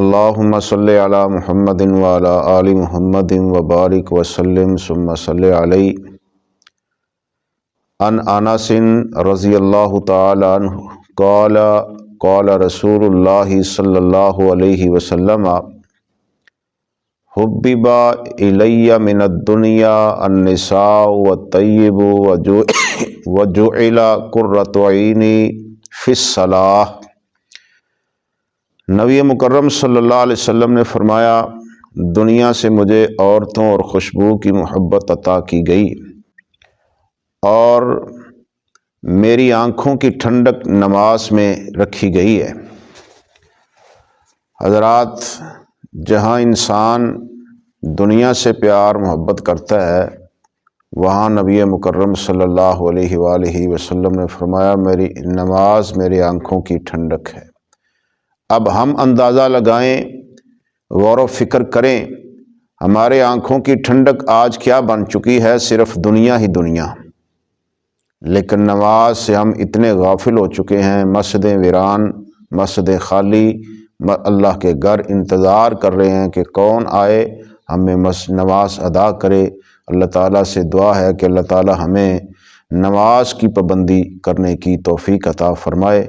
اللہم صلی علی محمد وعلی آل محمد وبارک وسلم ثم صلی علیہ عن انس رضی اللہ تعالی عنہ قال قال رسول اللہ صلی اللہ علیہ وسلم حبب الی من الدنیا النساء والطیب وجعل قرۃ عینی فی الصلاۃ۔ نبی مکرم صلی اللہ علیہ وسلم نے فرمایا، دنیا سے مجھے عورتوں اور خوشبو کی محبت عطا کی گئی اور میری آنکھوں کی ٹھنڈک نماز میں رکھی گئی ہے۔ حضرات، جہاں انسان دنیا سے پیار محبت کرتا ہے، وہاں نبی مکرم صلی اللہ علیہ وآلہ وسلم نے فرمایا میری نماز میری آنکھوں کی ٹھنڈک ہے۔ اب ہم اندازہ لگائیں، غور و فکر کریں، ہمارے آنکھوں کی ٹھنڈک آج کیا بن چکی ہے؟ صرف دنیا ہی دنیا۔ لیکن نماز سے ہم اتنے غافل ہو چکے ہیں، مسجدیں ویران، مسجدیں خالی، اللہ کے گھر انتظار کر رہے ہیں کہ کون آئے ہمیں نماز ادا کرے۔ اللہ تعالیٰ سے دعا ہے کہ اللہ تعالیٰ ہمیں نماز کی پابندی کرنے کی توفیق عطا فرمائے۔